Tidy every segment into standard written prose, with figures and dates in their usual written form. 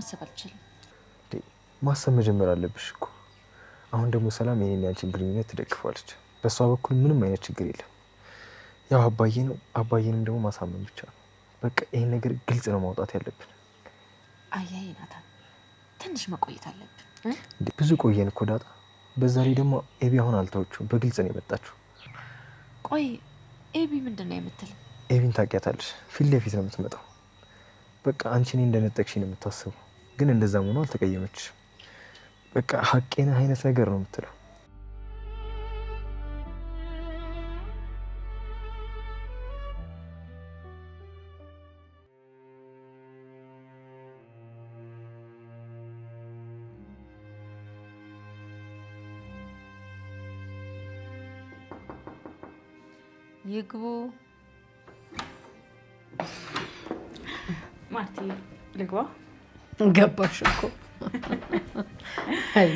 ማሰብ አልችልም። ማሰብ መጀመር አለብሽ እኮ። አሁን ደግሞ ሰላም የኔን ያንቺን ግንኙነት ትደግፋለች። በሷ በኩል ምንም አይነት ችግር የለም። ያው አባዬ ነው፣ አባዬንም ደግሞ ማሳመን ብቻ ነው። በቃ ይሄን ነገር ግልጽ ነው ማውጣት ያለብን። አያይ ናታን፣ ትንሽ መቆየት አለብን። ብዙ ቆየን እኮ ዳጣ። በዛ ላይ ደግሞ ኤቢ አሁን አልተወችም፣ በግልጽ ነው የመጣችው። ቆይ ኤቢ ምንድነው የምትል? ኤቢን ታውቂያታለሽ? ፊት ለፊት ነው የምትመጣው። በቃ አንቺ እኔ እንደነጠቅሽ ነው የምታስበው፣ ግን እንደዛ ሆኖ አልተቀየመችም። በቃ ሀቄን አይነት ነገር ነው የምትለው። ይግቡ። ማርቲ ልግባ? ገባሽ እኮ። አይ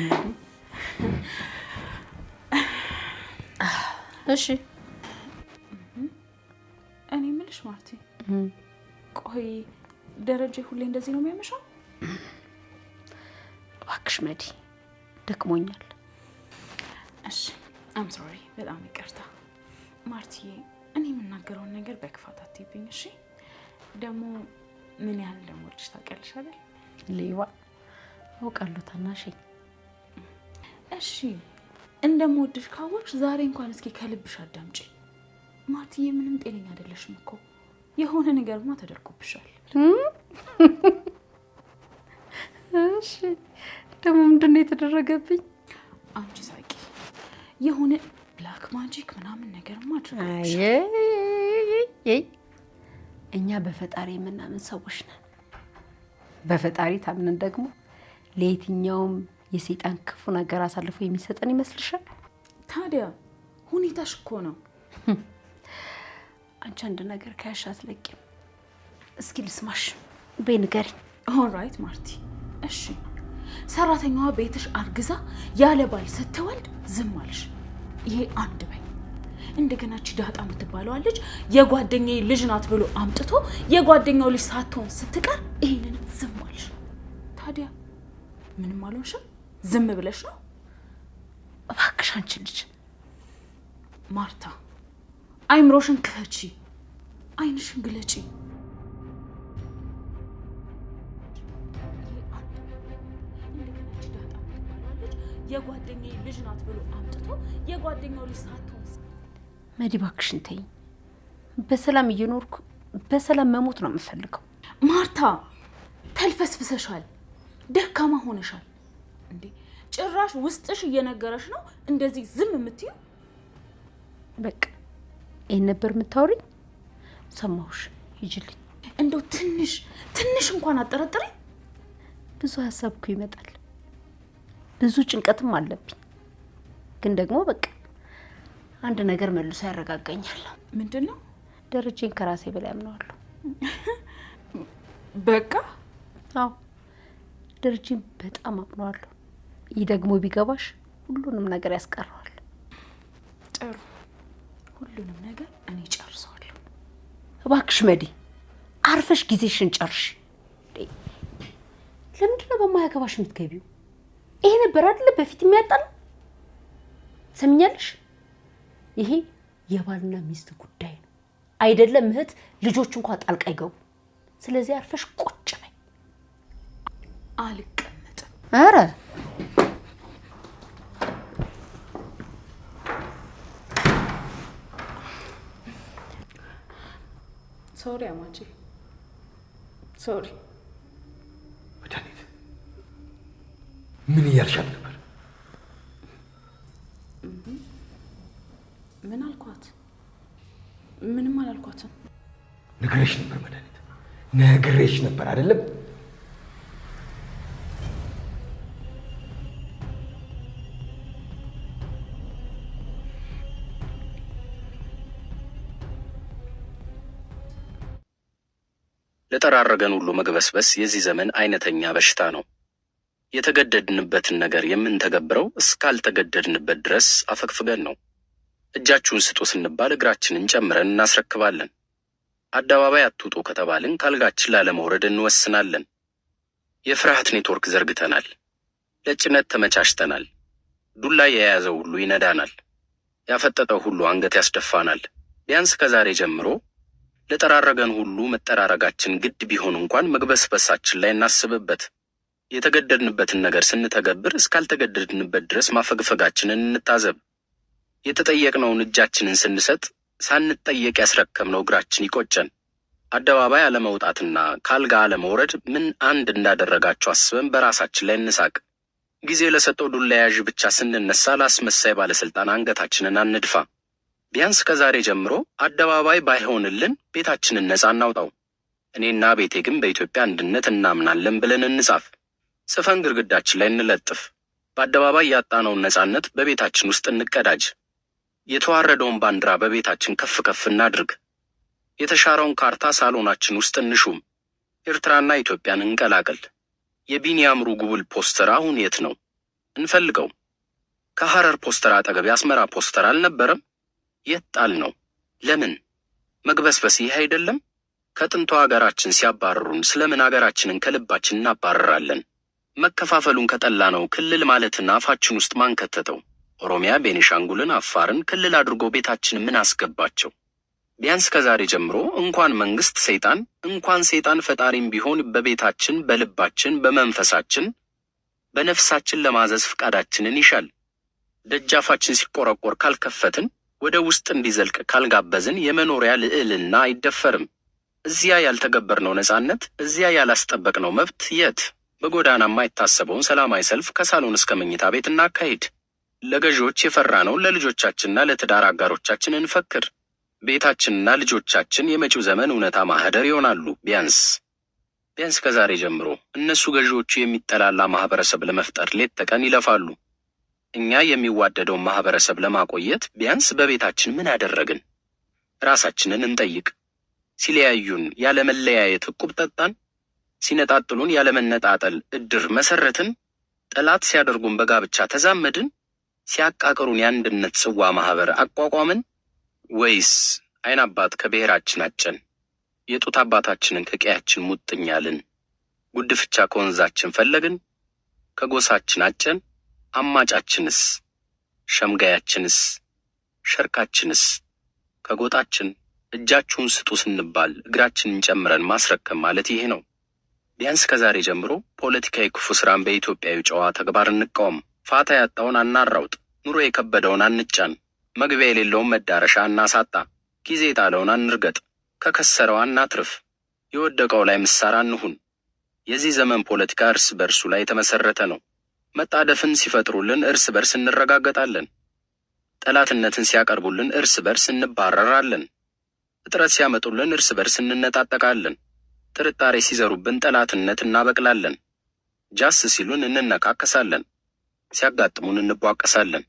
እሺ። እኔ የምልሽ ማርቲ፣ ቆይ ደረጀ ሁሌ እንደዚህ ነው የሚያመሻው? እባክሽ መዲ፣ ደክሞኛል። እሺ አም ሶሪ፣ በጣም ይቅርታ ማርቲ። እኔ የምናገረውን ነገር በክፋት አትይብኝ እሺ? ደግሞ ምን ያህል እንደምወድሽ ታውቂያለሽ አይደል? ሌዋ አውቃለሁ ታናሽ። እሺ እንደምወድሽ ካወቅሽ ዛሬ እንኳን እስኪ ከልብሽ አዳምጪ። ማርቲዬ ምንም ጤነኛ አይደለሽም እኮ። የሆነ ነገርማ ተደርጎብሻል። እሺ ደግሞ ምንድነው የተደረገብኝ? አንቺ ሳቂ። የሆነ ብላክ ማጂክ ምናምን ነገርማ አድርጎብሻል። አይ እኛ በፈጣሪ የምናምን ሰዎች ነን። በፈጣሪ ታምነን ደግሞ ለየትኛውም የሰይጣን ክፉ ነገር አሳልፎ የሚሰጠን ይመስልሻል? ታዲያ ሁኔታሽ እኮ ነው። አንቺ አንድ ነገር ከያሽ አትለቂም። እስኪ ልስማሽ፣ በይ ንገሪኝ። ኦልራይት ማርቲ፣ እሺ ሰራተኛዋ ቤትሽ አርግዛ ያለ ባል ስትወልድ ዝም አልሽ። ይሄ አንድ በይ። እንደገና እቺ ዳጣ የምትባለው ልጅ የጓደኛዬ ልጅ ናት ብሎ አምጥቶ የጓደኛው ልጅ ሳትሆን ስትቀር ይሄንን ዝም አልሽ። ታዲያ ምንም አልሆንሽም? ዝም ብለሽ ነው? እባክሽ አንቺ ልጅ ማርታ፣ አይምሮሽን ክፈቺ፣ አይንሽን ግለጪ። የጓደኛዬ ልጅ ናት ብሎ አምጥቶ የጓደኛው ልጅ ሳትሆን መዲ እባክሽን ተይኝ። በሰላም እየኖርኩ በሰላም መሞት ነው የምፈልገው። ማርታ ተልፈስፍሰሻል፣ ደካማ ሆነሻል። እንዴ ጭራሽ ውስጥሽ እየነገረሽ ነው እንደዚህ ዝም የምትዩ? በቃ ይሄን ነበር የምታወሪኝ? ሰማሁሽ፣ ሂጂልኝ። እንደው ትንሽ እንኳን አጠረጥረኝ። ብዙ ሀሳብ እኮ ይመጣል፣ ብዙ ጭንቀትም አለብኝ። ግን ደግሞ በቃ አንድ ነገር መልሶ ያረጋጋኛል። ምንድነው? ደረጀን ከራሴ በላይ አምነዋለሁ። በቃ አዎ ደረጀን በጣም አምነዋለሁ። ይህ ደግሞ ቢገባሽ ሁሉንም ነገር ያስቀረዋል። ጥሩ፣ ሁሉንም ነገር እኔ ጨርሰዋለሁ። እባክሽ መዲ አርፈሽ ጊዜሽን ጨርሽ። ለምንድነው በማያገባሽ የምትገቢው? ይሄ ነበር አይደል በፊት የሚያጣል? ሰምኛለሽ? ይሄ የባልና ሚስት ጉዳይ ነው አይደለም? እህት ልጆች እንኳን ጣልቃ ይገቡ። ስለዚህ አርፈሽ ቁጭ በይ። አልቀመጥም። አረ ሶሪ አማቼ፣ ሶሪ። መድኃኒት ምን እያልሻት ነበር? ምን አልኳት? ምንም አላልኳትም። ነግሬሽ ነበር መድኃኒት፣ ነግሬሽ ነበር አይደለም? ለጠራረገን ሁሉ መግበስበስ የዚህ ዘመን አይነተኛ በሽታ ነው። የተገደድንበትን ነገር የምንተገብረው እስካልተገደድንበት ድረስ አፈግፍገን ነው። እጃችሁን ስጡ ስንባል እግራችንን ጨምረን እናስረክባለን። አደባባይ አትውጡ ከተባልን ካልጋችን ላለመውረድ እንወስናለን። የፍርሃት ኔትወርክ ዘርግተናል። ለጭነት ተመቻችተናል። ዱላ የያዘው ሁሉ ይነዳናል። ያፈጠጠው ሁሉ አንገት ያስደፋናል። ቢያንስ ከዛሬ ጀምሮ ለጠራረገን ሁሉ መጠራረጋችን ግድ ቢሆን እንኳን መግበስበሳችን ላይ እናስብበት። የተገደድንበትን ነገር ስንተገብር እስካልተገደድንበት ድረስ ማፈግፈጋችንን እንታዘብ። የተጠየቅነውን እጃችንን ስንሰጥ ሳንጠየቅ ያስረከምነው እግራችን ይቆጨን። አደባባይ አለመውጣትና ካልጋ አለመውረድ ምን አንድ እንዳደረጋቸው አስበን በራሳችን ላይ እንሳቅ። ጊዜ ለሰጠው ዱላ ያዥ ብቻ ስንነሳ ላስመሳይ ባለስልጣን አንገታችንን አንድፋ። ቢያንስ ከዛሬ ጀምሮ አደባባይ ባይሆንልን ቤታችንን ነፃ እናውጣው። እኔና ቤቴ ግን በኢትዮጵያ አንድነት እናምናለን ብለን እንጻፍ። ጽፈን ግድግዳችን ላይ እንለጥፍ። በአደባባይ ያጣነውን ነፃነት በቤታችን ውስጥ እንቀዳጅ። የተዋረደውን ባንዲራ በቤታችን ከፍ ከፍ እናድርግ። የተሻረውን ካርታ ሳሎናችን ውስጥ እንሹም። ኤርትራና ኢትዮጵያን እንቀላቀል። የቢኒያም ሩጉብል ፖስተር አሁን የት ነው? እንፈልገው። ከሐረር ፖስተር አጠገብ የአስመራ ፖስተር አልነበረም? የት ጣል ነው? ለምን? መግበስበስ ይህ አይደለም? ከጥንቷ ሀገራችን ሲያባረሩን ስለምን ሀገራችንን ከልባችን እናባረራለን? መከፋፈሉን ከጠላ ነው ክልል ማለትና አፋችን ውስጥ ማን ከተተው? ኦሮሚያ ቤኒሻንጉልን፣ አፋርን ክልል አድርጎ ቤታችን ምን አስገባቸው? ቢያንስ ከዛሬ ጀምሮ እንኳን መንግስት ሰይጣን እንኳን ሰይጣን ፈጣሪም ቢሆን በቤታችን በልባችን በመንፈሳችን በነፍሳችን ለማዘዝ ፍቃዳችንን ይሻል። ደጃፋችን ሲቆረቆር ካልከፈትን ወደ ውስጥ እንዲዘልቅ ካልጋበዝን የመኖሪያ ልዕልና አይደፈርም። እዚያ ያልተገበርነው ነፃነት፣ እዚያ ያላስጠበቅነው መብት የት? በጎዳና የማይታሰበውን ሰላማዊ ሰልፍ ከሳሎን እስከ መኝታ ቤት እናካሂድ። ለገዢዎች የፈራነውን ለልጆቻችንና ለትዳር አጋሮቻችን እንፈክር። ቤታችንና ልጆቻችን የመጪው ዘመን እውነታ ማህደር ይሆናሉ። ቢያንስ ከዛሬ ጀምሮ እነሱ ገዢዎቹ የሚጠላላ ማህበረሰብ ለመፍጠር ሌት ተቀን ይለፋሉ። እኛ የሚዋደደውን ማህበረሰብ ለማቆየት ቢያንስ በቤታችን ምን አደረግን? ራሳችንን እንጠይቅ። ሲለያዩን ያለ መለያየት ዕቁብ ጠጣን? ሲነጣጥሉን ያለ መነጣጠል እድር መሰረትን? ጠላት ሲያደርጉን በጋብቻ ተዛመድን? ሲያቃቅሩን የአንድነት ጽዋ ማህበር አቋቋምን? ወይስ አይን አባት ከብሔራችን አጨን? የጡት አባታችንን ከቀያችን ሙጥኛልን? ጉድፍቻ ከወንዛችን ፈለግን? ከጎሳችን አጨን? አማጫችንስ? ሸምጋያችንስ? ሸርካችንስ? ከጎጣችን እጃችሁን ስጡ ስንባል እግራችንን ጨምረን ማስረከም ማለት ይሄ ነው። ቢያንስ ከዛሬ ጀምሮ ፖለቲካዊ ክፉ ስራን በኢትዮጵያዊ ጨዋ ተግባር እንቃወም። ፋታ ያጣውን አናራውጥ። ኑሮ የከበደውን አንጫን። መግቢያ የሌለውን መዳረሻ እናሳጣ። ጊዜ የጣለውን አንርገጥ። ከከሰረው አናትርፍ። የወደቀው ላይ ምሳር አንሁን። የዚህ ዘመን ፖለቲካ እርስ በርሱ ላይ የተመሰረተ ነው። መጣደፍን ሲፈጥሩልን እርስ በርስ እንረጋገጣለን። ጠላትነትን ሲያቀርቡልን እርስ በርስ እንባረራለን። እጥረት ሲያመጡልን እርስ በርስ እንነጣጠቃለን። ጥርጣሬ ሲዘሩብን ጠላትነት እናበቅላለን። ጃስ ሲሉን እንነካከሳለን። ሲያጋጥሙን እንቧቀሳለን።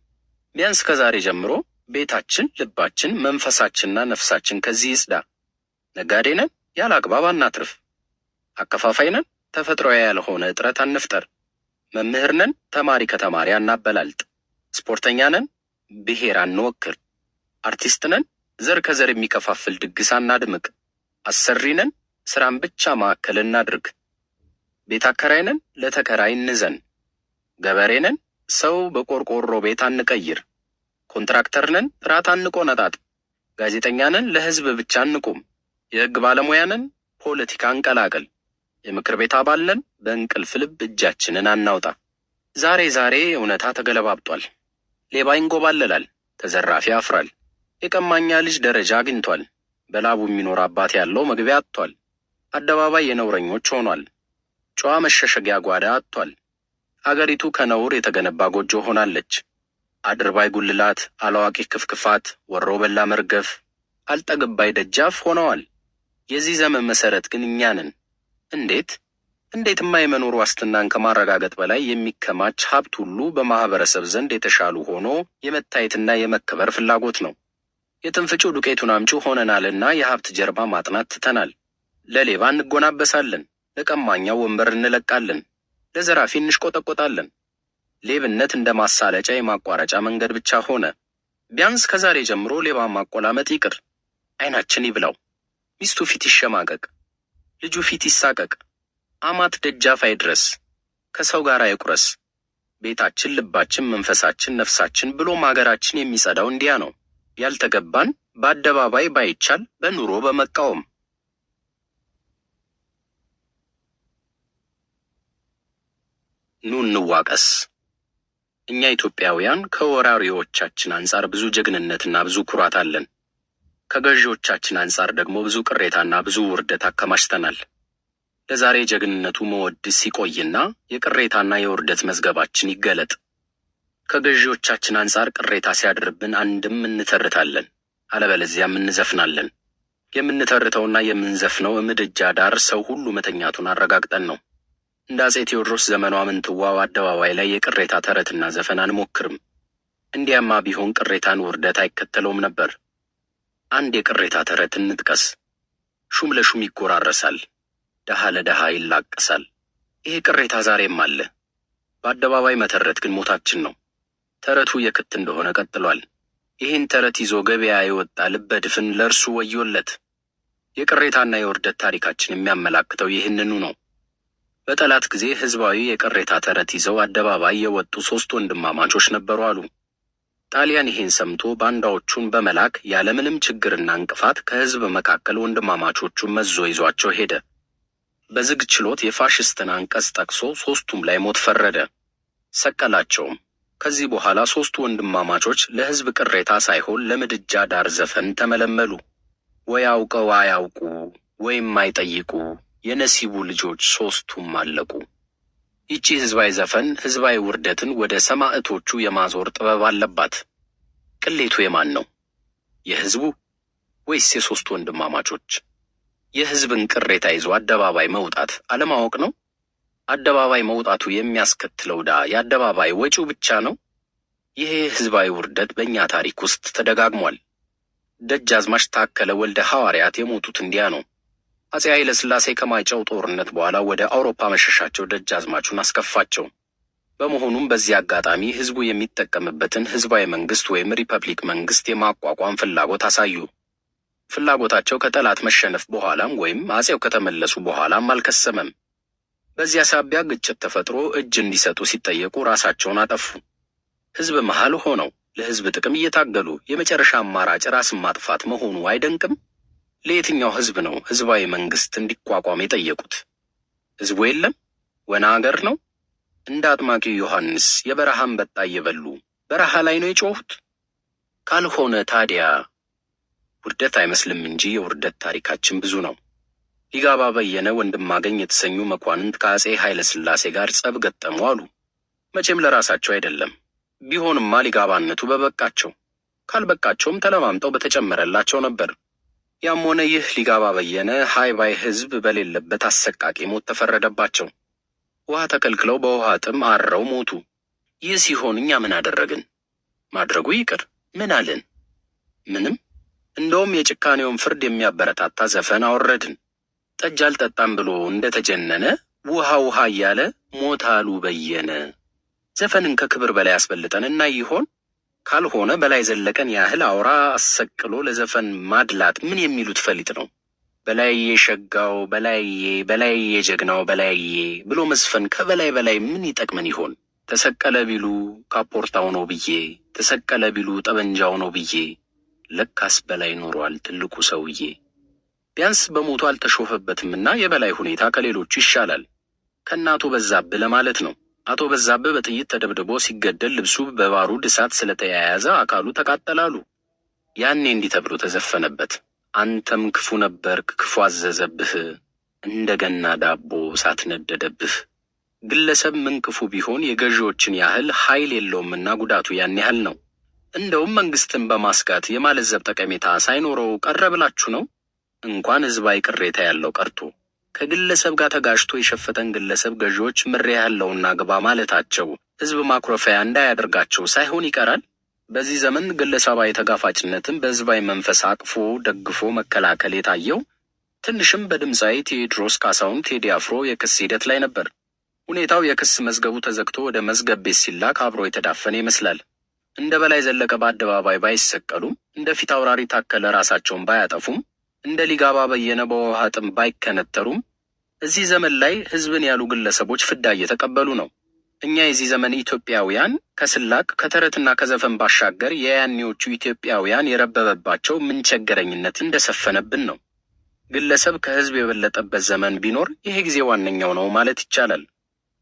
ቢያንስ ከዛሬ ጀምሮ ቤታችን፣ ልባችን፣ መንፈሳችንና ነፍሳችን ከዚህ ይጽዳ። ነጋዴ ነን፣ ያለ አግባብ አናትርፍ። አከፋፋይ ነን፣ ተፈጥሯዊ ያልሆነ እጥረት አንፍጠር። መምህር ነን፣ ተማሪ ከተማሪ አናበላልጥ። ስፖርተኛ ነን፣ ብሔር አንወክር። አርቲስት ነን፣ ዘር ከዘር የሚከፋፍል ድግስ አናድምቅ። አሰሪ ነን፣ ስራን ብቻ ማዕከል እናድርግ። ቤት አከራይ ነን፣ ለተከራይ እንዘን። ገበሬ ነን፣ ሰው በቆርቆሮ ቤት አንቀይር። ኮንትራክተር ነን፣ ጥራት አንቆነጣጥ። ጋዜጠኛ ነን፣ ለህዝብ ብቻ አንቁም። የህግ ባለሙያ ነን፣ ፖለቲካ አንቀላቅል። የምክር ቤት አባል ነን፣ በእንቅልፍ ልብ እጃችንን አናውጣ። ዛሬ እውነታ ተገለባብጧል። ሌባ ይንጎባለላል፣ ተዘራፊ ያፍራል። የቀማኛ ልጅ ደረጃ አግኝቷል። በላቡ የሚኖር አባት ያለው መግቢያ አጥቷል። አደባባይ የነውረኞች ሆኗል። ጨዋ መሸሸጊያ ጓዳ አጥቷል። አገሪቱ ከነውር የተገነባ ጎጆ ሆናለች። አድርባይ ጉልላት፣ አላዋቂ ክፍክፋት፣ ወሮ በላ መርገፍ፣ አልጠግባይ ደጃፍ ሆነዋል። የዚህ ዘመን መሰረት ግን እኛ ነን። እንዴትማ የመኖር ዋስትናን ከማረጋገጥ በላይ የሚከማች ሀብት ሁሉ በማህበረሰብ ዘንድ የተሻሉ ሆኖ የመታየትና የመከበር ፍላጎት ነው። የትንፍጩ ዱቄቱን አምጪ ሆነናልና የሀብት ጀርባ ማጥናት ትተናል። ለሌባ እንጎናበሳለን፣ ለቀማኛው ወንበር እንለቃለን፣ ለዘራፊ እንሽቆጠቆጣለን። ሌብነት እንደ ማሳለጫ የማቋረጫ መንገድ ብቻ ሆነ። ቢያንስ ከዛሬ ጀምሮ ሌባ ማቆላመጥ ይቅር። አይናችን ይብላው፣ ሚስቱ ፊት ይሸማቀቅ፣ ልጁ ፊት ይሳቀቅ። አማት ደጃፍ አይድረስ፣ ከሰው ጋር አይቁረስ። ቤታችን፣ ልባችን፣ መንፈሳችን፣ ነፍሳችን ብሎም ሀገራችን የሚጸዳው እንዲያ ነው። ያልተገባን በአደባባይ ባይቻል በኑሮ በመቃወም ኑ እንዋቀስ። እኛ ኢትዮጵያውያን ከወራሪዎቻችን አንጻር ብዙ ጀግንነትና ብዙ ኩራት አለን። ከገዢዎቻችን አንጻር ደግሞ ብዙ ቅሬታና ብዙ ውርደት አከማችተናል። ለዛሬ ጀግንነቱ መወድስ ሲቆይና የቅሬታና የውርደት መዝገባችን ይገለጥ። ከገዢዎቻችን አንጻር ቅሬታ ሲያድርብን አንድም እንተርታለን፣ አለበለዚያም እንዘፍናለን። የምንተርተውና የምንዘፍነው ምድጃ ዳር ሰው ሁሉ መተኛቱን አረጋግጠን ነው። እንደ አፄ ቴዎድሮስ ዘመኗ ምንትዋብ አደባባይ ላይ የቅሬታ ተረትና ዘፈን አንሞክርም። እንዲያማ ቢሆን ቅሬታን ውርደት አይከተለውም ነበር። አንድ የቅሬታ ተረት እንጥቀስ። ሹም ለሹም ይጎራረሳል፣ ደሃ ለደሃ ይላቀሳል። ይሄ ቅሬታ ዛሬም አለ። በአደባባይ መተረት ግን ሞታችን ነው። ተረቱ የክት እንደሆነ ቀጥሏል። ይህን ተረት ይዞ ገበያ የወጣ ልበ ድፍን ለእርሱ ወዮለት። የቅሬታና የውርደት ታሪካችን የሚያመላክተው ይህንኑ ነው። በጠላት ጊዜ ህዝባዊ የቅሬታ ተረት ይዘው አደባባይ የወጡ 3 ወንድማማቾች ነበሩ አሉ። ጣሊያን ይህን ሰምቶ ባንዳዎቹን በመላክ ያለምንም ችግርና እንቅፋት ከህዝብ መካከል ወንድማማቾቹን መዞ ይዟቸው ሄደ። በዝግ ችሎት የፋሽስትን አንቀጽ ጠቅሶ 3ቱም ላይ ሞት ፈረደ፣ ሰቀላቸውም። ከዚህ በኋላ 3ቱ ወንድማማቾች ለህዝብ ቅሬታ ሳይሆን ለምድጃ ዳር ዘፈን ተመለመሉ። ወይ አውቀው አያውቁ ወይም አይጠይቁ የነሲቡ ልጆች 3ቱም አለቁ። ይቺ ህዝባዊ ዘፈን ህዝባዊ ውርደትን ወደ ሰማዕቶቹ የማዞር ጥበብ አለባት። ቅሌቱ የማን ነው? የህዝቡ ወይስ የ3ቱ ወንድማማቾች? የህዝብን ቅሬታ ይዞ አደባባይ መውጣት አለማወቅ ነው? አደባባይ መውጣቱ የሚያስከትለው ዕዳ የአደባባይ ወጪው ብቻ ነው? ይሄ ህዝባዊ ውርደት በእኛ ታሪክ ውስጥ ተደጋግሟል። ደጃዝማች ታከለ ወልደ ሐዋርያት የሞቱት እንዲያ ነው። አፄ ኃይለ ሥላሴ ከማይጨው ጦርነት በኋላ ወደ አውሮፓ መሸሻቸው ደጃዝማቹን አስከፋቸው። በመሆኑም በዚህ አጋጣሚ ህዝቡ የሚጠቀምበትን ህዝባዊ መንግስት ወይም ሪፐብሊክ መንግስት የማቋቋም ፍላጎት አሳዩ። ፍላጎታቸው ከጠላት መሸነፍ በኋላም ወይም አፄው ከተመለሱ በኋላም አልከሰመም። በዚያ ሳቢያ ግጭት ተፈጥሮ እጅ እንዲሰጡ ሲጠየቁ ራሳቸውን አጠፉ። ህዝብ መሃል ሆነው ለህዝብ ጥቅም እየታገሉ የመጨረሻ አማራጭ ራስን ማጥፋት መሆኑ አይደንቅም? ለየትኛው ህዝብ ነው ህዝባዊ መንግስት እንዲቋቋም የጠየቁት? ህዝቡ የለም? ወና አገር ነው? እንደ አጥማቂው ዮሐንስ የበረሃ አንበጣ እየበሉ በረሃ ላይ ነው የጮሁት? ካልሆነ ታዲያ ውርደት አይመስልም እንጂ የውርደት ታሪካችን ብዙ ነው። ሊጋባ በየነ ወንድማገኝ የተሰኙ መኳንንት ከአፄ ኃይለ ሥላሴ ጋር ጸብ ገጠሙ አሉ። መቼም ለራሳቸው አይደለም። ቢሆንማ ሊጋባነቱ በበቃቸው፣ ካልበቃቸውም ተለማምጠው በተጨመረላቸው ነበር። ያም ሆነ ይህ ሊጋባ በየነ ሃይባይ ህዝብ በሌለበት አሰቃቂ ሞት ተፈረደባቸው። ውሃ ተከልክለው በውሃ ጥም አረው ሞቱ። ይህ ሲሆን እኛ ምን አደረግን? ማድረጉ ይቅር ምን አለን? ምንም። እንደውም የጭካኔውን ፍርድ የሚያበረታታ ዘፈን አወረድን። ጠጅ አልጠጣም ብሎ እንደተጀነነ ውሃ ውሃ እያለ ሞት አሉ በየነ። ዘፈንን ከክብር በላይ አስበልጠን እና ይሆን? ካልሆነ በላይ ዘለቀን ያህል አውራ አሰቅሎ ለዘፈን ማድላት ምን የሚሉት ፈሊጥ ነው? በላዬ ሸጋው በላዬ ጀግናው በላዬ ብሎ መስፈን ከበላይ በላይ ምን ይጠቅመን ይሆን? ተሰቀለ ቢሉ ካፖርታው ነው ብዬ፣ ተሰቀለ ቢሉ ጠበንጃው ነው ብዬ፣ ለካስ በላይ ኖሯል ትልቁ ሰውዬ። ቢያንስ በሞቱ አልተሾፈበትምና የበላይ ሁኔታ ከሌሎቹ ይሻላል። ከእናቶ በዛብህ ለማለት ነው። አቶ በዛብህ በጥይት ተደብድቦ ሲገደል ልብሱ በባሩድ እሳት ስለተያያዘ አካሉ ተቃጠላሉ። ያኔ እንዲህ ተብሎ ተዘፈነበት። አንተም ክፉ ነበርክ ክፉ አዘዘብህ፣ እንደገና ዳቦ እሳት ነደደብህ። ግለሰብ ምን ክፉ ቢሆን የገዢዎችን ያህል ኃይል የለውምና ጉዳቱ ያን ያህል ነው። እንደውም መንግስትን በማስጋት የማለዘብ ጠቀሜታ ሳይኖረው ቀረ ብላችሁ ነው? እንኳን ህዝባዊ ቅሬታ ያለው ቀርቶ ከግለሰብ ጋር ተጋጭቶ የሸፈተን ግለሰብ ገዢዎች ምሬ ያለውና ግባ ማለታቸው ህዝብ ማኩረፊያ እንዳያደርጋቸው ሳይሆን ይቀራል። በዚህ ዘመን ግለሰባዊ ተጋፋጭነትን በህዝባዊ መንፈስ አቅፎ ደግፎ መከላከል የታየው ትንሽም በድምፃዊ ቴዎድሮስ ካሳሁን ቴዲ አፍሮ የክስ ሂደት ላይ ነበር። ሁኔታው የክስ መዝገቡ ተዘግቶ ወደ መዝገብ ቤት ሲላክ አብሮ የተዳፈነ ይመስላል። እንደ በላይ ዘለቀ በአደባባይ ባይሰቀሉም፣ እንደ ፊት አውራሪ ታከለ ራሳቸውን ባያጠፉም፣ እንደ ሊጋባ በየነ በውሃ ጥም ባይከነተሩም እዚህ ዘመን ላይ ህዝብን ያሉ ግለሰቦች ፍዳ እየተቀበሉ ነው። እኛ የዚህ ዘመን ኢትዮጵያውያን ከስላቅ ከተረትና ከዘፈን ባሻገር የያኔዎቹ ኢትዮጵያውያን የረበበባቸው ምንቸገረኝነት እንደሰፈነብን ነው። ግለሰብ ከህዝብ የበለጠበት ዘመን ቢኖር ይሄ ጊዜ ዋነኛው ነው ማለት ይቻላል።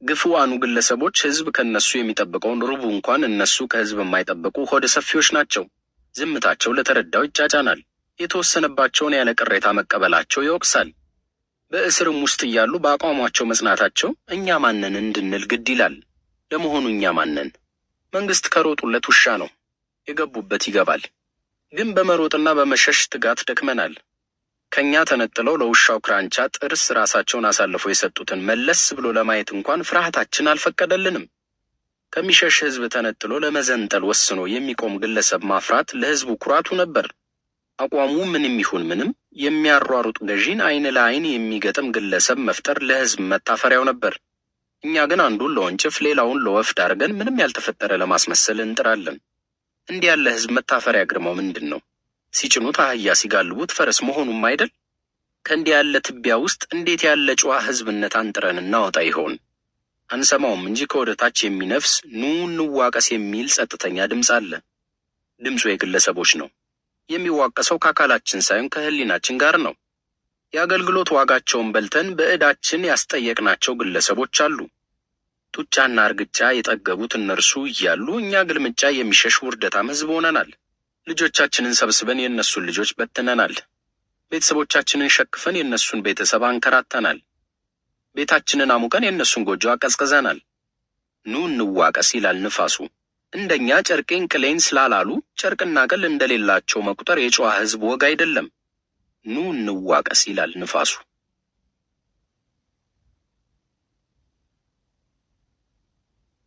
ግፉዋኑ ግለሰቦች ህዝብ ከነሱ የሚጠብቀውን ሩቡ እንኳን እነሱ ከህዝብ የማይጠብቁ ሆደ ሰፊዎች ናቸው። ዝምታቸው ለተረዳው ይጫጫናል። የተወሰነባቸውን ያለ ቅሬታ መቀበላቸው ይወቅሳል። በእስርም ውስጥ እያሉ በአቋማቸው መጽናታቸው እኛ ማንን እንድንል ግድ ይላል። ለመሆኑ እኛ ማንን? መንግስት ከሮጡለት ውሻ ነው፣ የገቡበት ይገባል። ግን በመሮጥና በመሸሽ ትጋት ደክመናል። ከኛ ተነጥለው ለውሻው ክራንቻ ጥርስ ራሳቸውን አሳልፈው የሰጡትን መለስ ብሎ ለማየት እንኳን ፍርሃታችን አልፈቀደልንም። ከሚሸሽ ህዝብ ተነጥሎ ለመዘንጠል ወስኖ የሚቆም ግለሰብ ማፍራት ለህዝቡ ኩራቱ ነበር። አቋሙ ምንም ይሁን ምንም የሚያሯሩጥ ገዢን አይን ለአይን የሚገጥም ግለሰብ መፍጠር ለህዝብ መታፈሪያው ነበር። እኛ ግን አንዱን ለወንጭፍ ሌላውን ለወፍድ አድርገን ምንም ያልተፈጠረ ለማስመሰል እንጥራለን። እንዲህ ያለ ህዝብ መታፈሪያ ግርማው ምንድን ነው? ሲጭኑት አህያ ሲጋልቡት ፈረስ መሆኑም አይደል? ከእንዲህ ያለ ትቢያ ውስጥ እንዴት ያለ ጨዋ ህዝብነት አንጥረን እናወጣ ይሆን? አንሰማውም እንጂ ከወደታች የሚነፍስ ኑ እንዋቀስ የሚል ጸጥተኛ ድምፅ አለ። ድምፁ የግለሰቦች ነው። የሚዋቀሰው ከአካላችን ሳይሆን ከህሊናችን ጋር ነው። የአገልግሎት ዋጋቸውን በልተን በዕዳችን ያስጠየቅናቸው ግለሰቦች አሉ። ጡጫና እርግጫ የጠገቡት እነርሱ እያሉ እኛ ግልምጫ የሚሸሽ ውርደታም ህዝብ ሆነናል። ልጆቻችንን ሰብስበን የእነሱን ልጆች በትነናል። ቤተሰቦቻችንን ሸክፈን የእነሱን ቤተሰብ አንከራተናል። ቤታችንን አሙቀን የእነሱን ጎጆ አቀዝቅዘናል። ኑ እንዋቀስ ይላል ንፋሱ። እንደኛ ጨርቄን ቅሌን ስላላሉ ጨርቅና ቅል እንደሌላቸው መቁጠር የጨዋ ህዝብ ወግ አይደለም። ኑ እንዋቀስ ይላል ንፋሱ።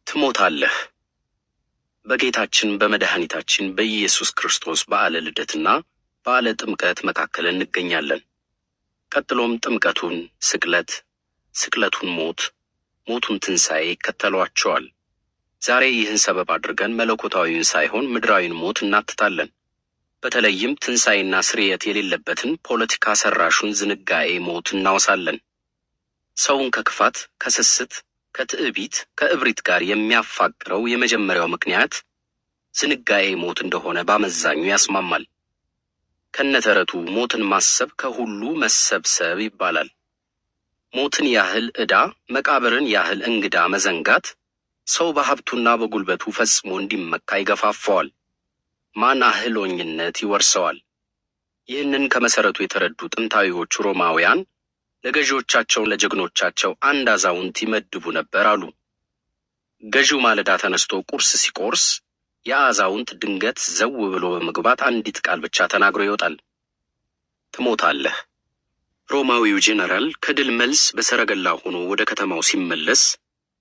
ትሞታለህ። በጌታችን በመድኃኒታችን በኢየሱስ ክርስቶስ በዓለ ልደትና በዓለ ጥምቀት መካከል እንገኛለን። ቀጥሎም ጥምቀቱን ስቅለት፣ ስቅለቱን ሞት፣ ሞቱን ትንሣኤ ይከተሏቸዋል። ዛሬ ይህን ሰበብ አድርገን መለኮታዊውን ሳይሆን ምድራዊን ሞት እናትታለን። በተለይም ትንሣኤና ስርየት የሌለበትን ፖለቲካ ሰራሹን ዝንጋኤ ሞት እናወሳለን። ሰውን ከክፋት፣ ከስስት፣ ከትዕቢት፣ ከእብሪት ጋር የሚያፋቅረው የመጀመሪያው ምክንያት ዝንጋኤ ሞት እንደሆነ ባመዛኙ ያስማማል። ከነተረቱ ሞትን ማሰብ ከሁሉ መሰብሰብ ይባላል። ሞትን ያህል ዕዳ፣ መቃብርን ያህል እንግዳ መዘንጋት ሰው በሀብቱና በጉልበቱ ፈጽሞ እንዲመካ ይገፋፋዋል። ማን አህሎኝነት ይወርሰዋል። ይህንን ከመሰረቱ የተረዱ ጥንታዊዎቹ ሮማውያን ለገዢዎቻቸው ለጀግኖቻቸው አንድ አዛውንት ይመድቡ ነበር አሉ። ገዢው ማለዳ ተነስቶ ቁርስ ሲቆርስ የአዛውንት ድንገት ዘው ብሎ በመግባት አንዲት ቃል ብቻ ተናግሮ ይወጣል። ትሞታለህ። ሮማዊው ጄኔራል ከድል መልስ በሰረገላ ሆኖ ወደ ከተማው ሲመለስ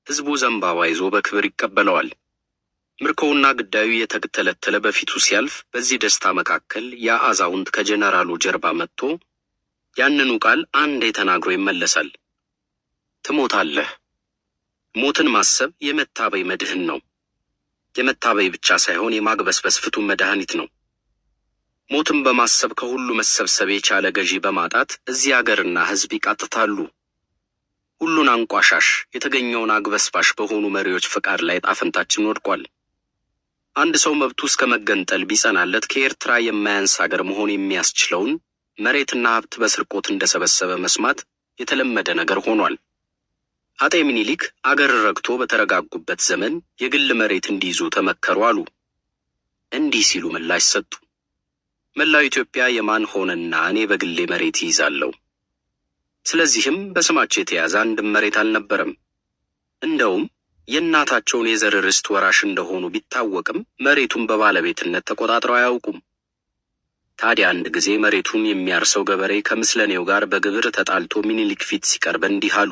ህዝቡ ዘንባባ ይዞ በክብር ይቀበለዋል። ምርኮውና ግዳዩ የተተለተለ በፊቱ ሲያልፍ በዚህ ደስታ መካከል ያ አዛውንት ከጄኔራሉ ጀርባ መጥቶ ያንኑ ቃል አንዴ ተናግሮ ይመለሳል። ትሞታለህ። ሞትን ማሰብ የመታበይ መድህን ነው። የመታበይ ብቻ ሳይሆን የማግበስበስ ፍቱን መድኃኒት ነው። ሞትን በማሰብ ከሁሉ መሰብሰብ የቻለ ገዢ በማጣት እዚህ አገርና ህዝብ ይቃጥታሉ። ሁሉን አንቋሻሽ የተገኘውን አግበስባሽ በሆኑ መሪዎች ፍቃድ ላይ ጣፈንታችን ወድቋል። አንድ ሰው መብቱ እስከ መገንጠል ቢጸናለት ከኤርትራ የማያንስ አገር መሆን የሚያስችለውን መሬትና ሀብት በስርቆት እንደሰበሰበ መስማት የተለመደ ነገር ሆኗል። አጤ ምኒልክ አገር ረግቶ በተረጋጉበት ዘመን የግል መሬት እንዲይዙ ተመከሩ አሉ። እንዲህ ሲሉ ምላሽ ሰጡ። መላው ኢትዮጵያ የማን ሆነና እኔ በግሌ መሬት ይይዛለሁ? ስለዚህም በስማቸው የተያዘ አንድም መሬት አልነበረም። እንደውም የእናታቸውን የዘር ርስት ወራሽ እንደሆኑ ቢታወቅም መሬቱን በባለቤትነት ተቆጣጥረው አያውቁም። ታዲያ አንድ ጊዜ መሬቱን የሚያርሰው ገበሬ ከምስለኔው ጋር በግብር ተጣልቶ ምኒልክ ፊት ሲቀርብ እንዲህ አሉ።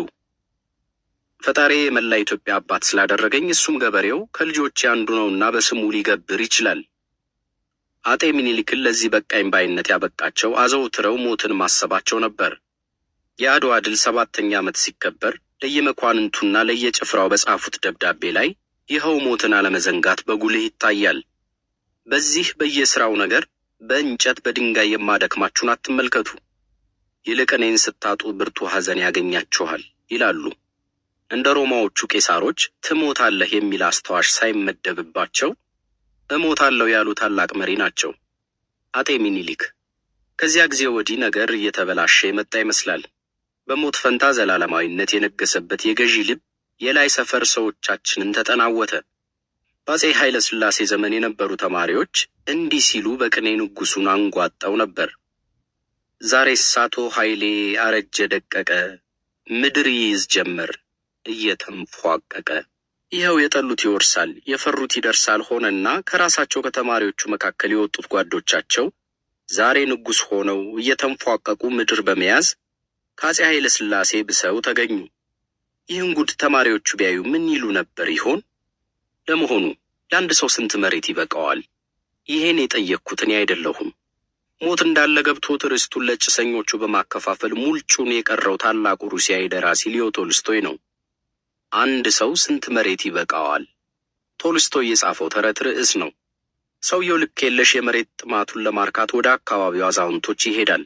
ፈጣሪ የመላ ኢትዮጵያ አባት ስላደረገኝ እሱም ገበሬው ከልጆቼ አንዱ ነውና በስሙ ሊገብር ይችላል። አጤ ምኒልክን ለዚህ በቃኝ ባይነት ያበቃቸው አዘውትረው ሞትን ማሰባቸው ነበር። የአድዋ ድል 7ኛ ዓመት ሲከበር ለየመኳንንቱና ለየጭፍራው በጻፉት ደብዳቤ ላይ ይኸው ሞትን አለመዘንጋት በጉልህ ይታያል። በዚህ በየስራው ነገር በእንጨት በድንጋይ የማደክማችሁን አትመልከቱ። ይልቅ እኔን ስታጡ ብርቱ ሐዘን ያገኛችኋል ይላሉ። እንደ ሮማዎቹ ቄሳሮች ትሞታለህ የሚል አስተዋሽ ሳይመደብባቸው እሞታለሁ ያሉ ታላቅ መሪ ናቸው አጤ ሚኒሊክ። ከዚያ ጊዜ ወዲህ ነገር እየተበላሸ የመጣ ይመስላል። በሞት ፈንታ ዘላለማዊነት የነገሰበት የገዢ ልብ የላይ ሰፈር ሰዎቻችንን ተጠናወተ። በአፄ ኃይለ ሥላሴ ዘመን የነበሩ ተማሪዎች እንዲህ ሲሉ በቅኔ ንጉሱን አንጓጠው ነበር። ዛሬስ አቶ ኃይሌ አረጀ ደቀቀ፣ ምድር ይይዝ ጀመር እየተንፏቀቀ። ይኸው የጠሉት ይወርሳል የፈሩት ይደርሳል ሆነና ከራሳቸው ከተማሪዎቹ መካከል የወጡት ጓዶቻቸው ዛሬ ንጉስ ሆነው እየተንፏቀቁ ምድር በመያዝ ከአፄ ኃይለ ሥላሴ ብሰው ተገኙ። ይህን ጉድ ተማሪዎቹ ቢያዩ ምን ይሉ ነበር ይሆን? ለመሆኑ ለአንድ ሰው ስንት መሬት ይበቃዋል? ይሄን የጠየቅኩት እኔ አይደለሁም። ሞት እንዳለ ገብቶት ርስቱን ለጭሰኞቹ በማከፋፈል ሙልጩን የቀረው ታላቁ ሩሲያዊ ደራሲ ሊዮ ቶልስቶይ ነው። አንድ ሰው ስንት መሬት ይበቃዋል? ቶልስቶይ የጻፈው ተረት ርዕስ ነው። ሰውየው ልክ የለሽ የመሬት ጥማቱን ለማርካት ወደ አካባቢው አዛውንቶች ይሄዳል።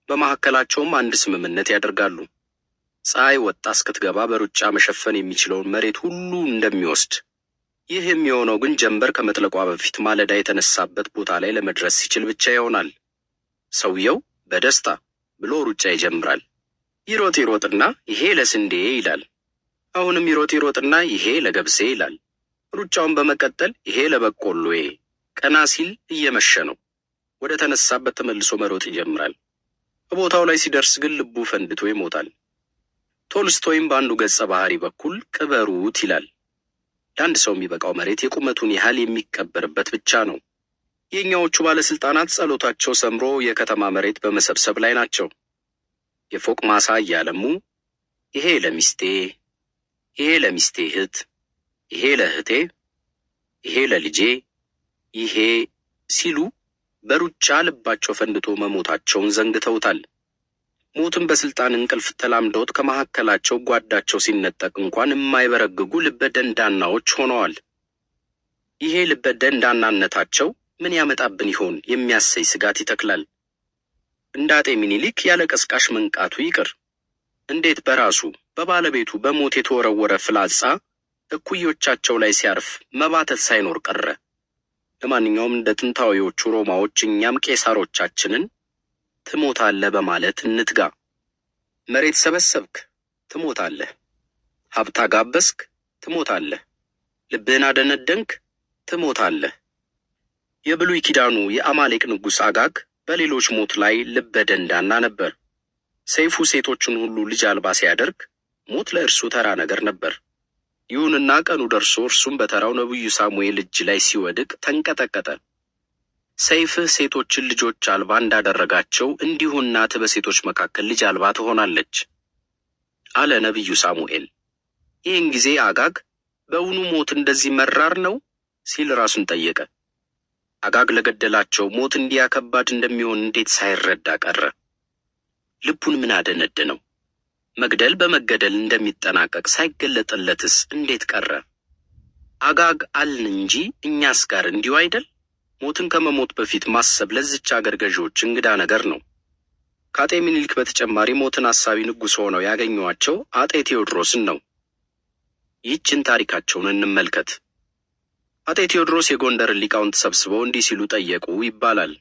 በመካከላቸውም አንድ ስምምነት ያደርጋሉ። ፀሐይ ወጣ እስክትገባ በሩጫ መሸፈን የሚችለውን መሬት ሁሉ እንደሚወስድ። ይህ የሚሆነው ግን ጀንበር ከመጥለቋ በፊት ማለዳ የተነሳበት ቦታ ላይ ለመድረስ ሲችል ብቻ ይሆናል። ሰውየው በደስታ ብሎ ሩጫ ይጀምራል። ይሮጥ ይሮጥና ይሄ ለስንዴ ይላል። አሁንም ይሮጥ ይሮጥና ይሄ ለገብሴ ይላል። ሩጫውን በመቀጠል ይሄ ለበቆሎዬ። ቀና ሲል እየመሸ ነው። ወደ ተነሳበት ተመልሶ መሮጥ ይጀምራል። በቦታው ላይ ሲደርስ ግን ልቡ ፈንድቶ ይሞታል። ቶልስቶይም በአንዱ ገጸ ባህሪ በኩል ቅበሩት ይላል። ለአንድ ሰው የሚበቃው መሬት የቁመቱን ያህል የሚቀበርበት ብቻ ነው። የኛዎቹ ባለስልጣናት ጸሎታቸው ሰምሮ የከተማ መሬት በመሰብሰብ ላይ ናቸው። የፎቅ ማሳ እያለሙ ይሄ ለሚስቴ፣ ይሄ ለሚስቴ እህት፣ ይሄ ለእህቴ፣ ይሄ ለልጄ፣ ይሄ ሲሉ በሩጫ ልባቸው ፈንድቶ መሞታቸውን ዘንግተውታል። ሞትን በስልጣን እንቅልፍ ተላምደውት ከመካከላቸው ጓዳቸው ሲነጠቅ እንኳን የማይበረግጉ ልበ ደንዳናዎች ሆነዋል። ይሄ ልበ ደንዳናነታቸው ምን ያመጣብን ይሆን የሚያሰይ ስጋት ይተክላል። እንደ አጤ ሚኒሊክ ያለ ቀስቃሽ መንቃቱ ይቅር፣ እንዴት በራሱ በባለቤቱ በሞት የተወረወረ ፍላጻ እኩዮቻቸው ላይ ሲያርፍ መባተት ሳይኖር ቀረ? ለማንኛውም እንደ ጥንታዊዎቹ ሮማዎች እኛም ቄሳሮቻችንን ትሞታለህ በማለት እንትጋ። መሬት ሰበሰብክ ትሞታለህ፣ ሀብታ ጋበስክ ትሞታለህ፣ ልብህን አደነደንክ ትሞታለህ። የብሉይ ኪዳኑ የአማሌቅ ንጉሥ አጋግ በሌሎች ሞት ላይ ልበ ደንዳና ነበር። ሰይፉ ሴቶችን ሁሉ ልጅ አልባ ሲያደርግ ሞት ለእርሱ ተራ ነገር ነበር። ይሁንና ቀኑ ደርሶ እርሱም በተራው ነቢዩ ሳሙኤል እጅ ላይ ሲወድቅ ተንቀጠቀጠ። ሰይፍህ ሴቶችን ልጆች አልባ እንዳደረጋቸው እንዲሁ እናትህ በሴቶች መካከል ልጅ አልባ ትሆናለች አለ ነቢዩ ሳሙኤል። ይህን ጊዜ አጋግ በውኑ ሞት እንደዚህ መራር ነው ሲል ራሱን ጠየቀ። አጋግ ለገደላቸው ሞት እንዲያ ከባድ እንደሚሆን እንዴት ሳይረዳ ቀረ? ልቡን ምን አደነደነው? መግደል በመገደል እንደሚጠናቀቅ ሳይገለጥለትስ እንዴት ቀረ? አጋግ አልን እንጂ እኛስ ጋር እንዲሁ አይደል? ሞትን ከመሞት በፊት ማሰብ ለዚች አገር ገዢዎች እንግዳ ነገር ነው። ከአጤ ሚኒሊክ በተጨማሪ ሞትን አሳቢ ንጉሥ ሆነው ያገኟቸው አጤ ቴዎድሮስን ነው። ይህችን ታሪካቸውን እንመልከት። አጤ ቴዎድሮስ የጎንደርን ሊቃውንት ሰብስበው እንዲህ ሲሉ ጠየቁ ይባላል።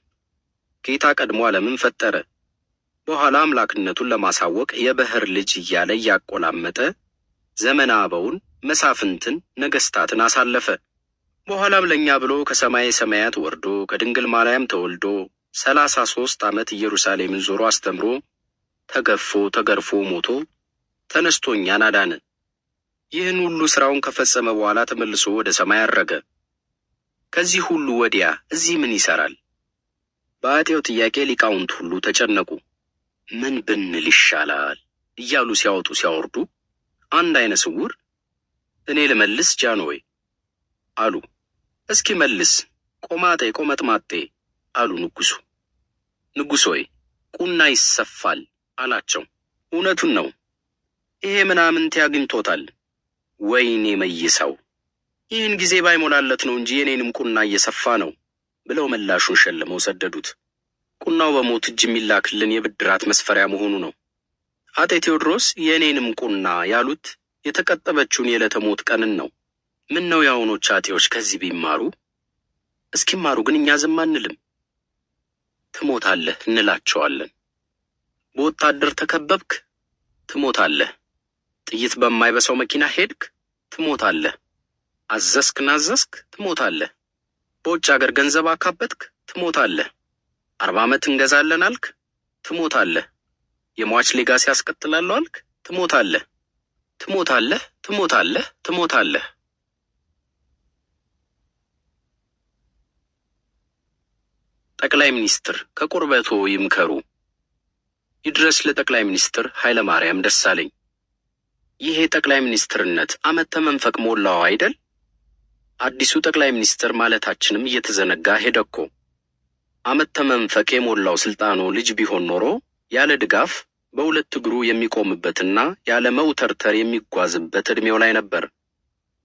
ጌታ ቀድሞ ዓለምን ፈጠረ። በኋላ አምላክነቱን ለማሳወቅ የበህር ልጅ እያለ እያቆላመጠ ዘመነ አበውን መሳፍንትን ነገስታትን አሳለፈ። በኋላም ለኛ ብሎ ከሰማይ ሰማያት ወርዶ ከድንግል ማርያም ተወልዶ 33 ዓመት ኢየሩሳሌምን ዞሮ አስተምሮ ተገፎ ተገርፎ ሞቶ ተነስቶ እኛን አዳነ። ይህን ሁሉ ስራውን ከፈጸመ በኋላ ተመልሶ ወደ ሰማይ አረገ። ከዚህ ሁሉ ወዲያ እዚህ ምን ይሰራል? በአጤው ጥያቄ ሊቃውንት ሁሉ ተጨነቁ። ምን ብንል ይሻላል እያሉ ሲያወጡ ሲያወርዱ አንድ አይነ ስውር እኔ ልመልስ ጃንሆይ አሉ። እስኪ መልስ ቆማጤ ቆመጥማጤ አሉ ንጉሱ። ንጉሥ ሆይ ቁና ይሰፋል አላቸው። እውነቱን ነው፣ ይሄ ምናምንቴ አግኝቶታል። ወይኔ መይሰው ይህን ጊዜ ባይሞላለት ነው እንጂ የኔንም ቁና እየሰፋ ነው ብለው ምላሹን ሸልመው ሰደዱት። ቁናው በሞት እጅ የሚላክልን የብድራት መስፈሪያ መሆኑ ነው። አጤ ቴዎድሮስ የእኔንም ቁና ያሉት የተቀጠበችውን የዕለተ ሞት ቀንን ነው። ምን ነው የአሁኖች አጤዎች ከዚህ ቢማሩ? እስኪማሩ ግን እኛ ዝም አንልም። ትሞታለህ እንላቸዋለን። በወታደር ተከበብክ፣ ትሞታለህ። ጥይት በማይበሳው መኪና ሄድክ፣ ትሞታለህ። አዘዝክ ናዘዝክ፣ ትሞታለህ። በውጭ ሀገር ገንዘብ አካበትክ፣ ትሞታለህ። 40 ዓመት እንገዛለን አልክ፣ ትሞታለህ። የሟች ሌጋሲ ያስቀጥላለሁ አልክ፣ ትሞታለህ። ትሞታለህ፣ ትሞታለህ፣ ትሞታለህ። ጠቅላይ ሚኒስትር ከቁርበቶ ይምከሩ። ይድረስ ለጠቅላይ ሚኒስትር ኃይለ ማርያም ደሳለኝ። ይሄ ጠቅላይ ሚኒስትርነት ዓመት ተመንፈቅ ሞላው አይደል? አዲሱ ጠቅላይ ሚኒስትር ማለታችንም እየተዘነጋ ሄደኮ። ዓመት ተመንፈቅ የሞላው ስልጣኑ ልጅ ቢሆን ኖሮ ያለ ድጋፍ በሁለት እግሩ የሚቆምበትና ያለ መውተርተር የሚጓዝበት ዕድሜው ላይ ነበር።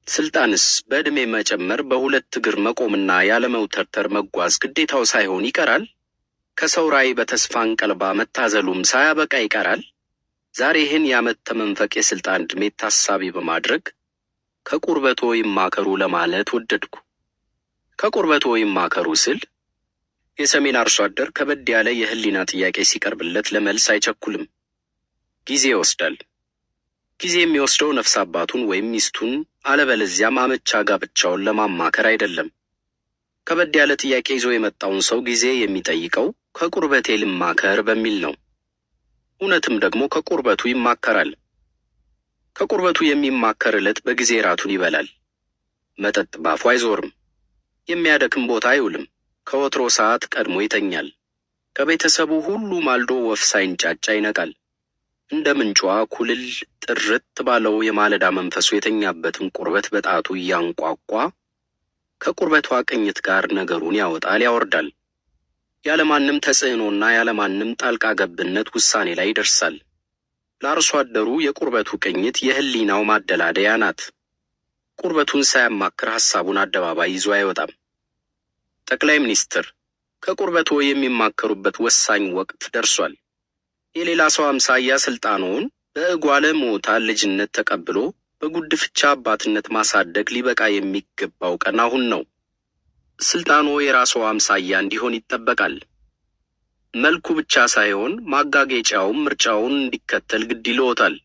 ስልጣንስ በዕድሜ መጨመር በሁለት እግር መቆምና ያለ መውተርተር መጓዝ ግዴታው ሳይሆን ይቀራል? ከሰው ራዕይ በተስፋ እንቀልባ መታዘሉም ሳያበቃ ይቀራል? ዛሬ ይህን የዓመት ተመንፈቅ የስልጣን ዕድሜ ታሳቢ በማድረግ ከቁርበቶ ይማከሩ ለማለት ወደድኩ። ከቁርበቶ ይማከሩ ስል የሰሜን አርሶ አደር ከበድ ያለ የህሊና ጥያቄ ሲቀርብለት ለመልስ አይቸኩልም። ጊዜ ይወስዳል። ጊዜ የሚወስደው ነፍስ አባቱን ወይም ሚስቱን አለበለዚያም አመቻ ጋብቻውን ለማማከር አይደለም። ከበድ ያለ ጥያቄ ይዞ የመጣውን ሰው ጊዜ የሚጠይቀው ከቁርበቴ ልማከር በሚል ነው። እውነትም ደግሞ ከቁርበቱ ይማከራል። ከቁርበቱ የሚማከር ዕለት በጊዜ ራቱን ይበላል። መጠጥ ባፉ አይዞርም። የሚያደክም ቦታ አይውልም። ከወትሮ ሰዓት ቀድሞ ይተኛል። ከቤተሰቡ ሁሉ ማልዶ ወፍ ሳይንጫጫ ይነቃል። እንደ ምንጯ ኩልል ጥርት ባለው የማለዳ መንፈሱ የተኛበትን ቁርበት በጣቱ እያንቋቋ ከቁርበቷ ቅኝት ጋር ነገሩን ያወጣል ያወርዳል። ያለማንም ተጽዕኖና ያለማንም ጣልቃ ገብነት ውሳኔ ላይ ይደርሳል። ለአርሶ አደሩ የቁርበቱ ቅኝት የህሊናው ማደላደያ ናት። ቁርበቱን ሳያማክር ሐሳቡን አደባባይ ይዞ አይወጣም። ጠቅላይ ሚኒስትር ከቁርበቶ የሚማከሩበት ወሳኝ ወቅት ደርሷል። የሌላ ሰው አምሳያ ስልጣኑን በእጓለ ሞታ ልጅነት ተቀብሎ በጉድፍቻ አባትነት ማሳደግ ሊበቃ የሚገባው ቀን አሁን ነው። ስልጣኑ የራሱ አምሳያ እንዲሆን ይጠበቃል። መልኩ ብቻ ሳይሆን ማጋጌጫውም ምርጫውን እንዲከተል ግድ ይለዎታል።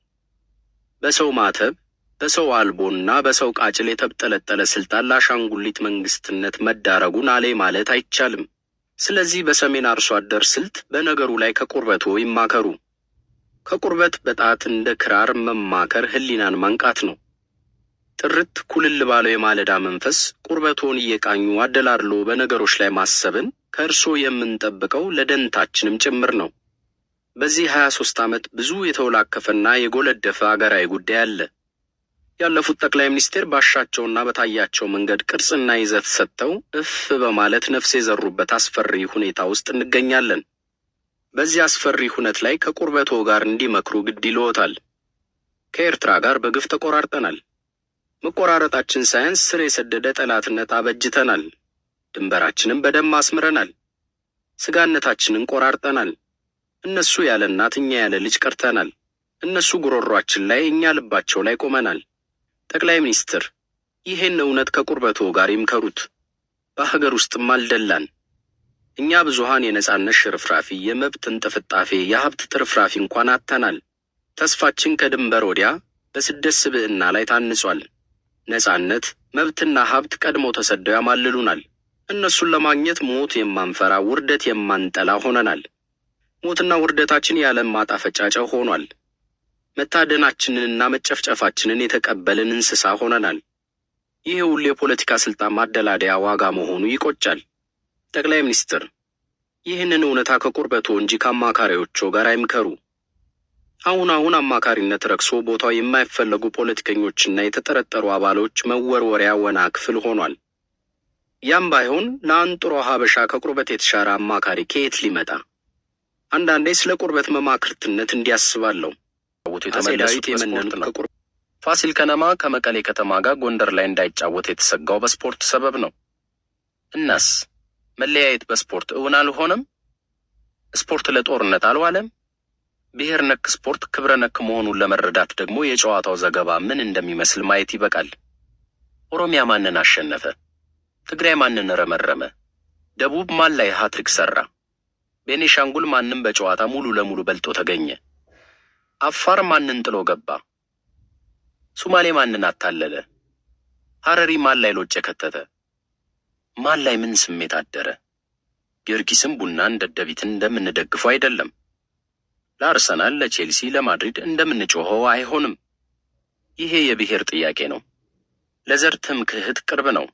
በሰው ማተብ፣ በሰው አልቦና በሰው ቃጭል የተብጠለጠለ ስልጣን ለአሻንጉሊት መንግስትነት መዳረጉን አሌ ማለት አይቻልም። ስለዚህ በሰሜን አርሶ አደር ስልት በነገሩ ላይ ከቁርበቶ ይማከሩ። ከቁርበት በጣት እንደ ክራር መማከር ህሊናን ማንቃት ነው። ጥርት ኩልል ባለው የማለዳ መንፈስ ቁርበቶን እየቃኙ አደላድሎ በነገሮች ላይ ማሰብን ከእርሶ የምንጠብቀው ለደንታችንም ጭምር ነው። በዚህ 23 ዓመት ብዙ የተወላከፈና የጎለደፈ አገራዊ ጉዳይ አለ። ያለፉት ጠቅላይ ሚኒስትር ባሻቸውና በታያቸው መንገድ ቅርጽና ይዘት ሰጥተው እፍ በማለት ነፍስ የዘሩበት አስፈሪ ሁኔታ ውስጥ እንገኛለን። በዚህ አስፈሪ ሁነት ላይ ከቁርበቶ ጋር እንዲመክሩ ግድ ይልዎታል። ከኤርትራ ጋር በግፍ ተቆራርጠናል። መቆራረጣችን ሳያንስ ስር የሰደደ ጠላትነት አበጅተናል። ድንበራችንን በደም አስምረናል። ስጋነታችንን ቆራርጠናል። እነሱ ያለ እናት እኛ ያለ ልጅ ቀርተናል። እነሱ ጉሮሯችን ላይ እኛ ልባቸው ላይ ቆመናል። ጠቅላይ ሚኒስትር ይሄን እውነት ከቁርበቶ ጋር ይምከሩት። በሀገር ውስጥም አልደላን። እኛ ብዙሃን የነጻነት ሽርፍራፊ፣ የመብት እንጥፍጣፌ፣ የሀብት ትርፍራፊ እንኳን አጥተናል። ተስፋችን ከድንበር ወዲያ በስደት ስብዕና ላይ ታንጿል። ነጻነት፣ መብትና ሀብት ቀድሞ ተሰደው ያማልሉናል። እነሱን ለማግኘት ሞት የማንፈራ ውርደት የማንጠላ ሆነናል። ሞትና ውርደታችን የዓለም ማጣፈጫ ጨው ሆኗል። መታደናችንንና መጨፍጨፋችንን የተቀበልን እንስሳ ሆነናል። ይህ ሁሉ የፖለቲካ ስልጣን ማደላደያ ዋጋ መሆኑ ይቆጫል። ጠቅላይ ሚኒስትር ይህንን እውነታ ከቁርበቶ እንጂ ከአማካሪዎቹ ጋር አይምከሩ። አሁን አማካሪነት ረክሶ ቦታው የማይፈለጉ ፖለቲከኞችና የተጠረጠሩ አባሎች መወርወሪያ ወና ክፍል ሆኗል። ያም ባይሆን ለአንጥሮ ሀበሻ ከቁርበት የተሻረ አማካሪ ከየት ሊመጣ? አንዳንዴ ስለ ቁርበት መማክርትነት እንዲያስባለሁ። የተመለሱት የመነኑት ከቁርበት ፋሲል ከነማ ከመቀሌ ከተማ ጋር ጎንደር ላይ እንዳይጫወት የተሰጋው በስፖርት ሰበብ ነው። እናስ መለያየት በስፖርት እውን አልሆነም? ስፖርት ለጦርነት አልዋለም። ብሔር ነክ ስፖርት ክብረ ነክ መሆኑን ለመረዳት ደግሞ የጨዋታው ዘገባ ምን እንደሚመስል ማየት ይበቃል። ኦሮሚያ ማንን አሸነፈ? ትግራይ ማንን ረመረመ? ደቡብ ማን ላይ ሃትሪክ ሰራ? ቤኒሻንጉል ማንን በጨዋታ ሙሉ ለሙሉ በልጦ ተገኘ? አፋር ማንን ጥሎ ገባ? ሶማሌ ማንን አታለለ? ሐረሪ ማን ላይ ሎጭ ከተተ? ማን ላይ ምን ስሜት አደረ? ጊዮርጊስም ቡናን ደደቢትን እንደምንደግፈው አይደለም። ለአርሰናል፣ ለቼልሲ፣ ለማድሪድ እንደምንጮኸው አይሆንም። ይሄ የብሔር ጥያቄ ነው። ለዘር ትምክህት ቅርብ ነው።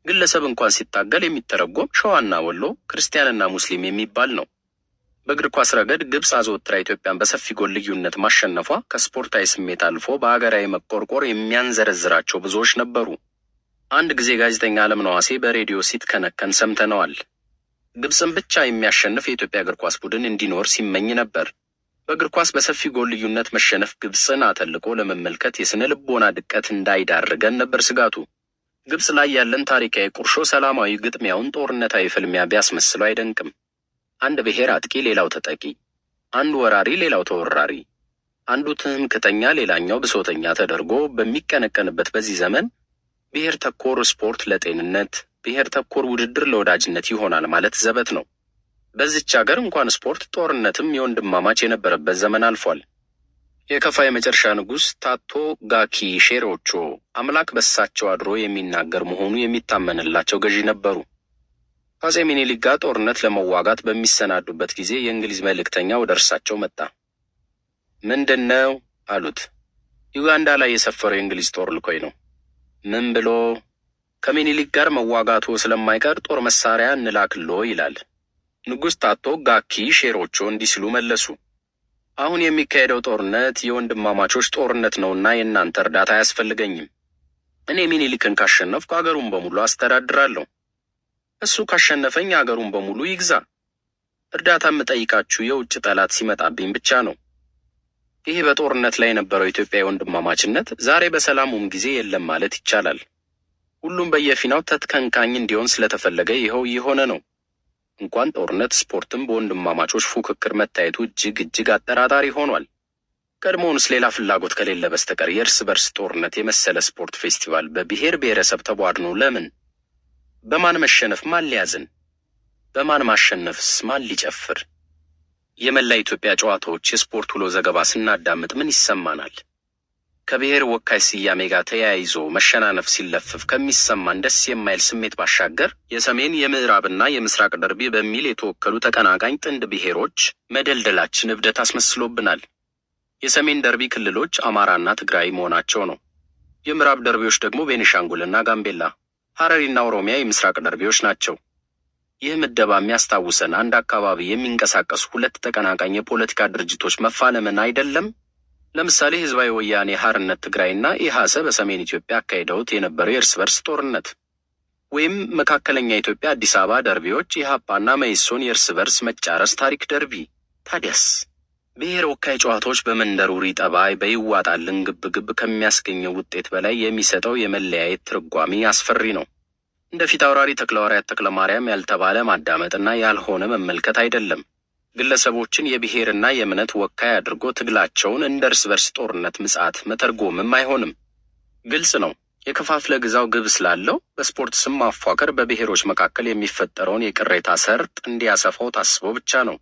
ግለሰብ እንኳን ሲታገል የሚተረጎም ሸዋና ወሎ፣ ክርስቲያንና ሙስሊም የሚባል ነው። በእግር ኳስ ረገድ ግብፅ አዘወትራ ኢትዮጵያን በሰፊ ጎል ልዩነት ማሸነፏ ከስፖርታዊ ስሜት አልፎ በአገራዊ መቆርቆር የሚያንዘረዝራቸው ብዙዎች ነበሩ። አንድ ጊዜ ጋዜጠኛ አለምነህ በሬዲዮ ሲትከነከን ሰምተነዋል። ግብፅን ብቻ የሚያሸንፍ የኢትዮጵያ እግር ኳስ ቡድን እንዲኖር ሲመኝ ነበር። በእግር ኳስ በሰፊ ጎል ልዩነት መሸነፍ ግብፅን አተልቆ ለመመልከት የስነ ልቦና ድቀት እንዳይዳርገን ነበር ስጋቱ። ግብፅ ላይ ያለን ታሪካዊ ቁርሾ ሰላማዊ ግጥሚያውን ጦርነታዊ ፍልሚያ ቢያስመስለው አይደንቅም። አንድ ብሔር አጥቂ፣ ሌላው ተጠቂ፣ አንዱ ወራሪ፣ ሌላው ተወራሪ፣ አንዱ ትምክህተኛ፣ ሌላኛው ብሶተኛ ተደርጎ በሚቀነቀንበት በዚህ ዘመን ብሔር ተኮር ስፖርት ለጤንነት፣ ብሔር ተኮር ውድድር ለወዳጅነት ይሆናል ማለት ዘበት ነው። በዚች ሀገር እንኳን ስፖርት ጦርነትም የወንድማማች የነበረበት ዘመን አልፏል። የከፋ የመጨረሻ ንጉሥ ታቶ ጋኪ ሼሮቾ አምላክ በሳቸው አድሮ የሚናገር መሆኑ የሚታመንላቸው ገዢ ነበሩ። አፄ ሚኒሊክ ጋር ጦርነት ለመዋጋት በሚሰናዱበት ጊዜ የእንግሊዝ መልእክተኛ ወደ እርሳቸው መጣ። ምንድነው አሉት። ዩጋንዳ ላይ የሰፈረው የእንግሊዝ ጦር ልኮኝ ነው። ምን ብሎ? ከሚኒሊክ ጋር መዋጋቱ ስለማይቀር ጦር መሳሪያ እንላክሎ ይላል። ንጉሥ ታቶ ጋኪ ሼሮቾ እንዲህ ሲሉ መለሱ። አሁን የሚካሄደው ጦርነት የወንድማማቾች ጦርነት ነውና የእናንተ እርዳታ አያስፈልገኝም። እኔ ሚኒሊክን ካሸነፍኩ አገሩን በሙሉ አስተዳድራለሁ። እሱ ካሸነፈኝ አገሩን በሙሉ ይግዛ። እርዳታ የምጠይቃችሁ የውጭ ጠላት ሲመጣብኝ ብቻ ነው። ይህ በጦርነት ላይ የነበረው ኢትዮጵያ ወንድማማችነት ዛሬ በሰላሙም ጊዜ የለም ማለት ይቻላል። ሁሉም በየፊናው ተትከንካኝ እንዲሆን ስለተፈለገ ይኸው የሆነ ነው። እንኳን ጦርነት ስፖርትም በወንድማማቾች ፉክክር መታየቱ እጅግ አጠራጣሪ ሆኗል። ቀድሞውንስ ሌላ ፍላጎት ከሌለ በስተቀር የእርስ በርስ ጦርነት የመሰለ ስፖርት ፌስቲቫል በብሔር ብሔረሰብ ተቧድኖ ለምን? በማን መሸነፍ ማን ሊያዝን? በማን ማሸነፍስ ማን ሊጨፍር? የመላ ኢትዮጵያ ጨዋታዎች የስፖርት ውሎ ዘገባ ስናዳምጥ ምን ይሰማናል? ከብሔር ወካይ ስያሜ ጋር ተያይዞ መሸናነፍ ሲለፍፍ ከሚሰማን ደስ የማይል ስሜት ባሻገር የሰሜን የምዕራብና የምስራቅ ደርቢ በሚል የተወከሉ ተቀናቃኝ ጥንድ ብሔሮች መደልደላችን እብደት አስመስሎብናል። የሰሜን ደርቢ ክልሎች አማራና ትግራይ መሆናቸው ነው። የምዕራብ ደርቢዎች ደግሞ ቤኒሻንጉልና ጋምቤላ፣ ሐረሪና ኦሮሚያ የምስራቅ ደርቢዎች ናቸው። ይህ ምደባ የሚያስታውሰን አንድ አካባቢ የሚንቀሳቀሱ ሁለት ተቀናቃኝ የፖለቲካ ድርጅቶች መፋለምን አይደለም? ለምሳሌ ህዝባዊ ወያኔ ሓርነት ትግራይና ኢሃሰ በሰሜን ኢትዮጵያ አካሂደውት የነበረው የእርስ በርስ ጦርነት፣ ወይም መካከለኛ ኢትዮጵያ አዲስ አበባ ደርቢዎች ኢሃፓና መኢሶን የእርስ በርስ መጫረስ ታሪክ ደርቢ። ታዲያስ ብሔር ወካይ ጨዋታዎች በመንደሩ ጠባይ በይዋጣልን ግብግብ ከሚያስገኘው ውጤት በላይ የሚሰጠው የመለያየት ትርጓሜ አስፈሪ ነው። እንደ ፊት አውራሪ ተክለሐዋርያት ተክለማርያም ያልተባለ ማዳመጥና ያልሆነ መመልከት አይደለም። ግለሰቦችን የብሔርና የእምነት ወካይ አድርጎ ትግላቸውን እንደ እርስ በርስ ጦርነት ምጽአት መተርጎምም አይሆንም። ግልጽ ነው። የከፋፍለ ግዛው ግብ ስላለው በስፖርት ስም ማፏከር በብሔሮች መካከል የሚፈጠረውን የቅሬታ ሰርጥ እንዲያሰፋው ታስቦ ብቻ ነው።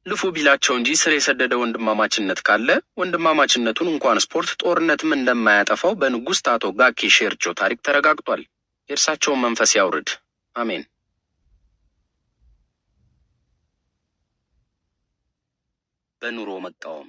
ልፉ ቢላቸው እንጂ ስር የሰደደ ወንድማማችነት ካለ ወንድማማችነቱን እንኳን ስፖርት ጦርነትም እንደማያጠፋው በንጉሥ ታቶ ጋኪ ሼርቾ ታሪክ ተረጋግጧል። የእርሳቸውን መንፈስ ያውርድ። አሜን። በኑሮ መቃወም